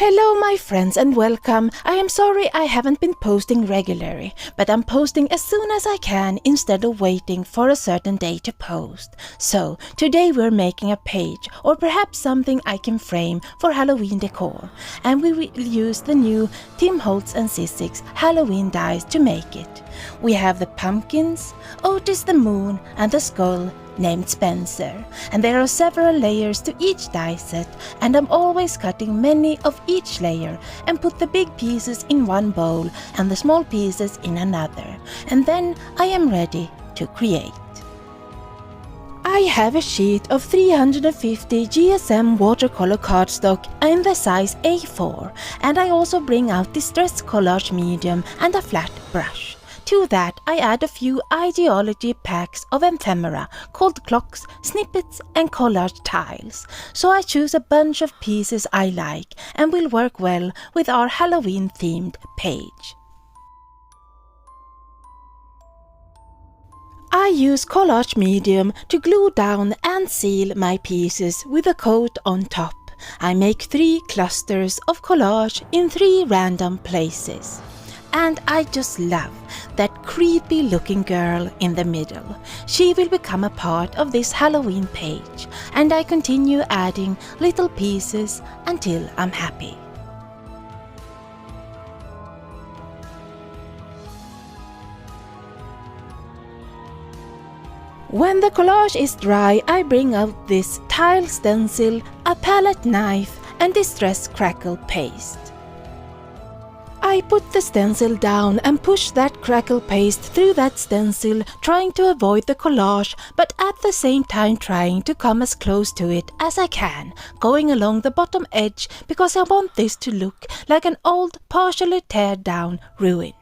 Hello my friends and welcome. I am sorry I haven't been posting regularly, but I'm posting as soon as I can instead of waiting for a certain day to post. So today we're making a page or perhaps something I can frame for Halloween decor, and we will use the new Timholtz and sizzix Halloween dies to make it. We have the pumpkins, Otis the moon and the skull named Spencer, and there are several layers to each die set, and I'm always cutting many of each layer and put the big pieces in one bowl and the small pieces in another, and then I am ready to create. I have a sheet of 350 GSM watercolor cardstock in the size A4, and I also bring out distress collage medium and a flat brush. To that I add a few ideology packs of ephemera called clocks, snippets and collage tiles. So I choose a bunch of pieces I like and will work well with our Halloween themed page. I use collage medium to glue down and seal my pieces with a coat on top. I make 3 clusters of collage in 3 random places. And I just love that creepy looking girl in the middle. She will become a part of this Halloween page, and I continue adding little pieces until I'm happy. When the collage is dry, I bring out this tile stencil, a palette knife and distress crackle paste. I put the stencil down and push that crackle paste through that stencil, trying to avoid the collage, but at the same time trying to come as close to it as I can, going along the bottom edge because I want this to look like an old, partially teared down ruin.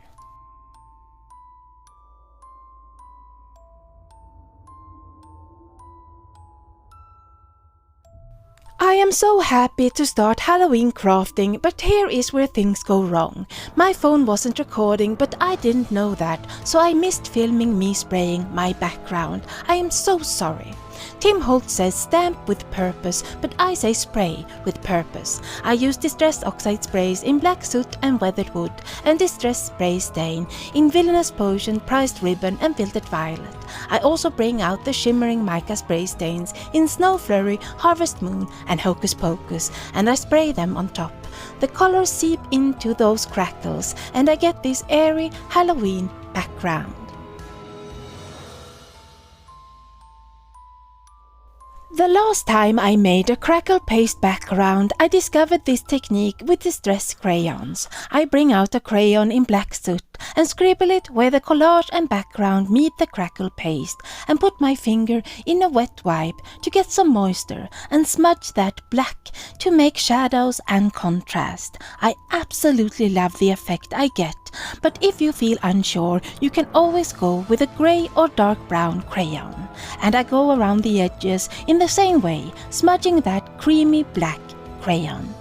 I am so happy to start Halloween crafting, but here is where things go wrong. My phone wasn't recording, but I didn't know that, so I missed filming me spraying my background. I am so sorry. Timholtz says stamp with purpose, but I say spray with purpose. I use distress oxide sprays in black soot and weathered wood, and distress spray stain in villainous potion, priced ribbon and wilted violet. I also bring out the shimmering mica spray stains in snow flurry, harvest moon and hocus pocus, and I spray them on top. The colors seep into those crackles, and I get this airy Halloween background. The last time I made a crackle paste background, I discovered this technique with distress crayons. I bring out a crayon in black soot and scribble it where the collage and background meet the crackle paste, and put my finger in a wet wipe to get some moisture and smudge that black to make shadows and contrast. I absolutely love the effect I get, but if you feel unsure, you can always go with a grey or dark brown crayon. And I go around the edges in the same way, smudging that creamy black crayon.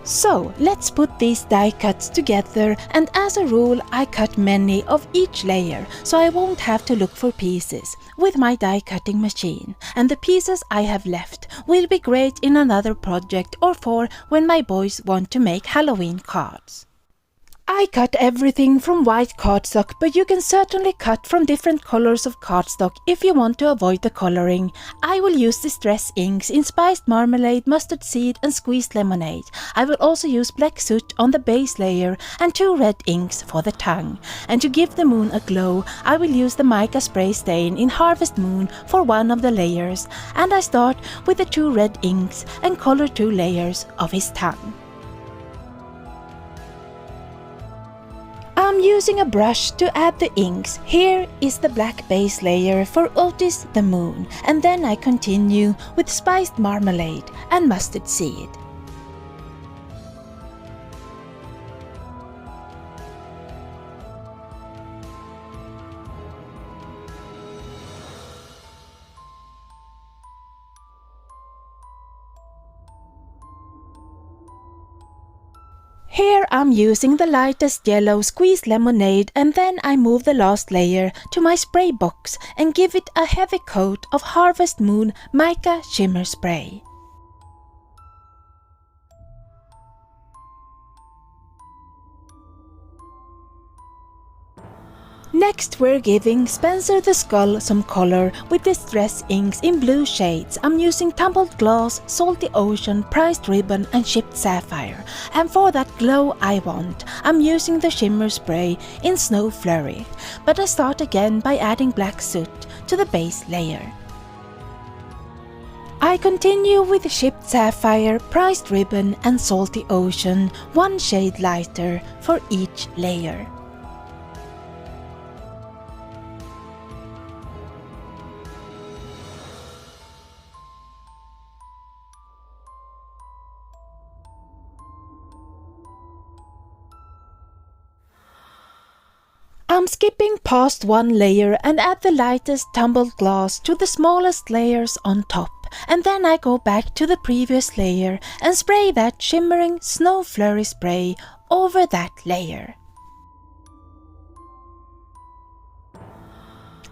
So let's put these die cuts together, and as a rule I cut many of each layer so I won't have to look for pieces with my die cutting machine, and the pieces I have left will be great in another project or for when my boys want to make Halloween cards. I cut everything from white cardstock, but you can certainly cut from different colors of cardstock if you want to avoid the coloring. I will use distress inks in spiced marmalade, mustard seed and squeezed lemonade. I will also use black soot on the base layer and 2 red inks for the tongue. And to give the moon a glow, I will use the mica spray stain in harvest moon for one of the layers, and I start with the 2 red inks and color 2 layers of his tongue. I'm using a brush to add the inks. Here is the black base layer for Otis the moon, and then I continue with spiced marmalade and mustard seed. Here I'm using the lightest yellow squeezed lemonade, and then I move the last layer to my spray box and give it a heavy coat of Harvest Moon Mica Shimmer Spray. Next we're giving Spencer the Skull some color with distress inks in blue shades. I'm using tumbled glass, salty ocean, priced ribbon and chipped sapphire. And for that glow I want, I'm using the shimmer spray in Snow Flurry. But I start again by adding black soot to the base layer. I continue with chipped sapphire, priced ribbon and salty ocean, one shade lighter for each layer. I'm skipping past one layer and add the lightest tumbled glass to the smallest layers on top, and then I go back to the previous layer and spray that shimmering Snow Flurry spray over that layer.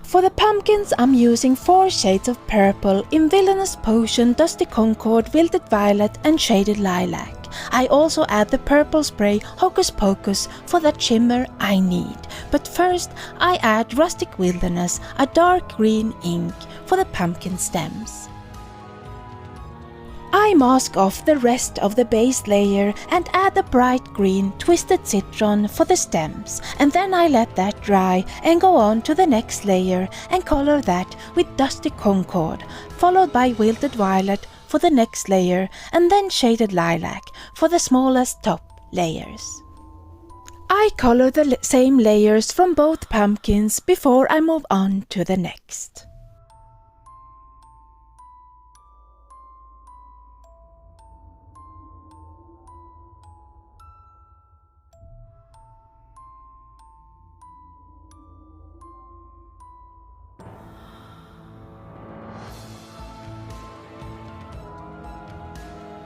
For the pumpkins I'm using 4 shades of purple in Villainous Potion, Dusty Concord, Wilted Violet and Shaded Lilac. I also add the purple spray Hocus Pocus for that shimmer I need. But first I add Rustic Wilderness, a dark green ink for the pumpkin stems. I mask off the rest of the base layer and add a bright green Twisted Citron for the stems, and then I let that dry and go on to the next layer and color that with Dusty Concord, followed by Wilted Violet for the next layer and then Shaded Lilac for the smallest top layers. I color the same layers from both pumpkins before I move on to the next.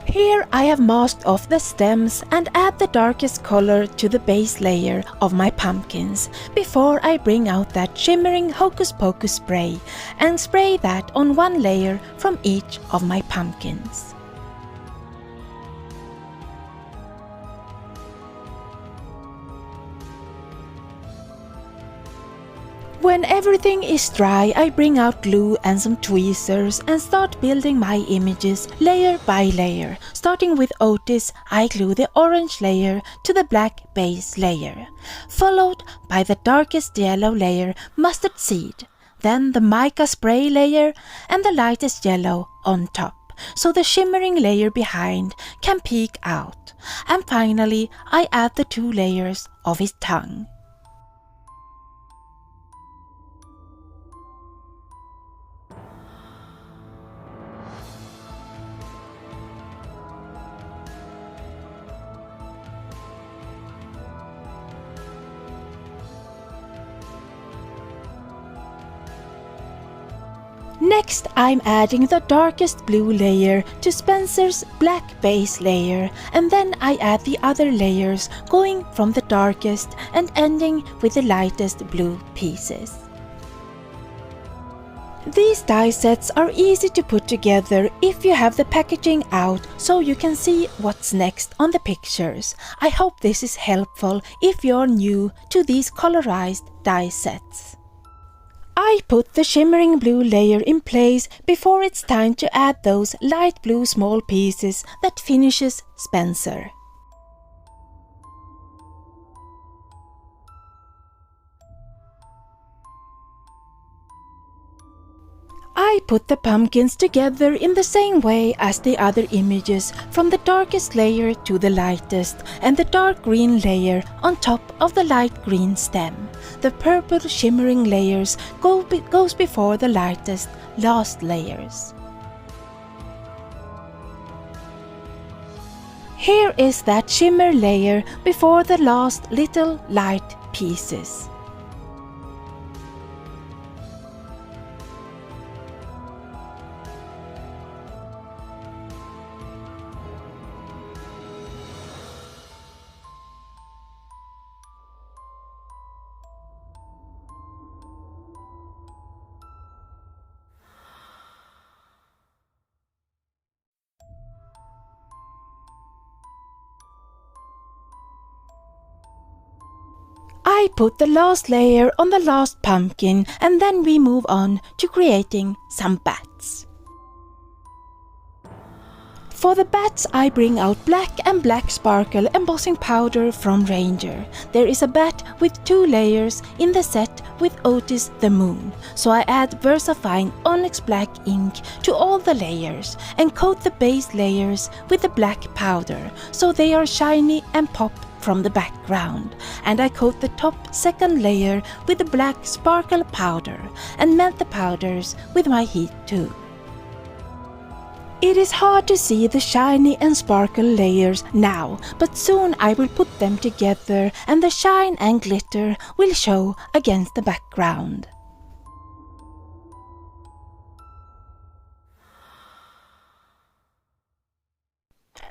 Here I have masked off the stems and add the darkest color to the base layer of my pumpkins before I bring out that shimmering Hocus Pocus spray and spray that on one layer from each of my pumpkins. When everything is dry, I bring out glue and some tweezers and start building my images layer by layer. Starting with Otis, I glue the orange layer to the black base layer, followed by the darkest yellow layer, Mustard Seed, then the mica spray layer and the lightest yellow on top, so the shimmering layer behind can peek out. And finally, I add the 2 layers of his tongue. Next, I'm adding the darkest blue layer to Spencer's black base layer, and then I add the other layers, going from the darkest and ending with the lightest blue pieces. These die sets are easy to put together if you have the packaging out so you can see what's next on the pictures. I hope this is helpful if you're new to these colorized die sets. I put the shimmering blue layer in place before it's time to add those light blue small pieces that finishes Spencer. I put the pumpkins together in the same way as the other images, from the darkest layer to the lightest, and the dark green layer on top of the light green stem. The purple shimmering layers goes before the lightest last layers. Here is that shimmer layer before the last little light pieces. I put the last layer on the last pumpkin and then we move on to creating some bats. For the bats I bring out black and black sparkle embossing powder from Ranger. There is a bat with 2 layers in the set with Otis the Moon, so I add VersaFine Onyx Black ink to all the layers and coat the base layers with the black powder so they are shiny and pop from the background, and I coat the top second layer with the black sparkle powder and melt the powders with my heat tool. It is hard to see the shiny and sparkle layers now, but soon I will put them together and the shine and glitter will show against the background.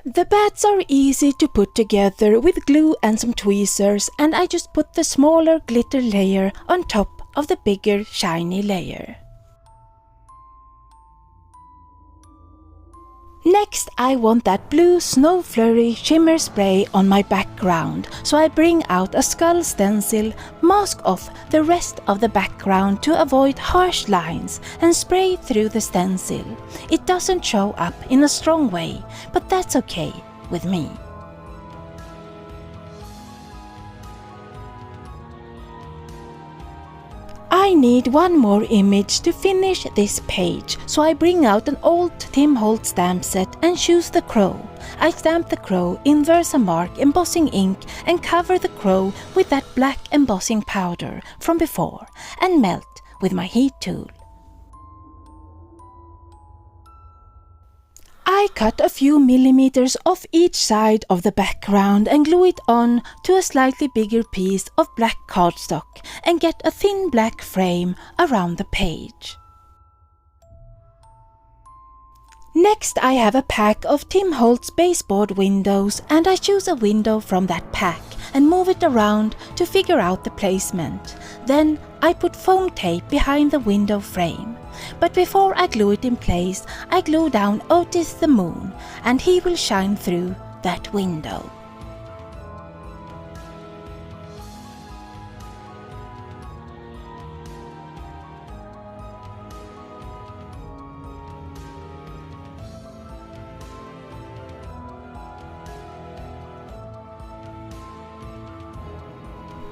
The bats are easy to put together with glue and some tweezers, and I just put the smaller glitter layer on top of the bigger shiny layer. Next, I want that blue snow flurry shimmer spray on my background, so I bring out a skull stencil, mask off the rest of the background to avoid harsh lines, and spray through the stencil. It doesn't show up in a strong way, but that's okay with me. I need one more image to finish this page, so I bring out an old Timholtz stamp set and choose the crow. I stamp the crow in Versamark embossing ink and cover the crow with that black embossing powder from before and melt with my heat tool. I cut a few millimeters off each side of the background and glue it on to a slightly bigger piece of black cardstock and get a thin black frame around the page. Next I have a pack of Timholtz baseboard windows and I choose a window from that pack and move it around to figure out the placement. Then I put foam tape behind the window frame. But before I glue it in place, I glue down Otis the Moon and he will shine through that window.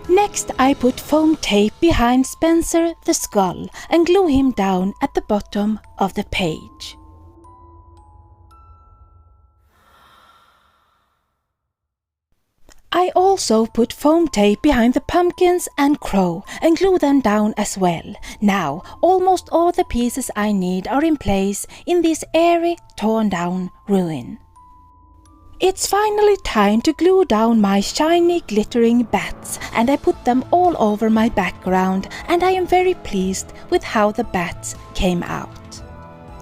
Next I put foam tape behind Spencer the skull and glue him down at the bottom of the page. I also put foam tape behind the pumpkins and crow and glue them down as well. Now almost all the pieces I need are in place in this airy, torn down ruin. It's finally time to glue down my shiny glittering bats, and I put them all over my background, and I am very pleased with how the bats came out.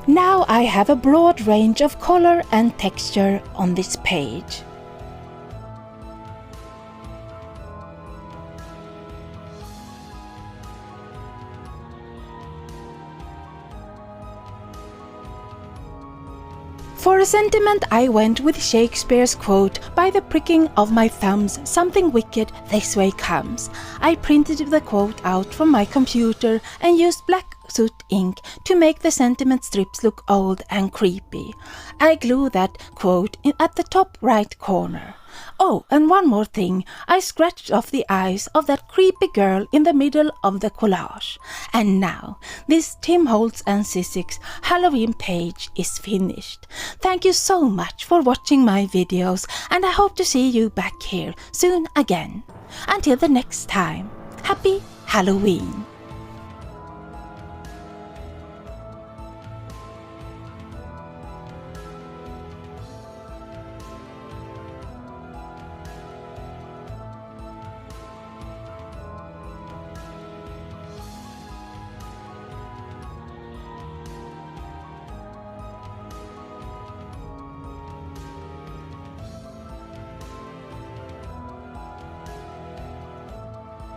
Now I have a broad range of color and texture on this page. For a sentiment I went with Shakespeare's quote, "By the pricking of my thumbs, something wicked this way comes." I printed the quote out from my computer and used black soot ink to make the sentiment strips look old and creepy. I glue that quote at the top right corner. Oh, and one more thing, I scratched off the eyes of that creepy girl in the middle of the collage. And now, this Timholtz and sizzix Halloween page is finished. Thank you so much for watching my videos, and I hope to see you back here soon again. Until the next time, happy Halloween!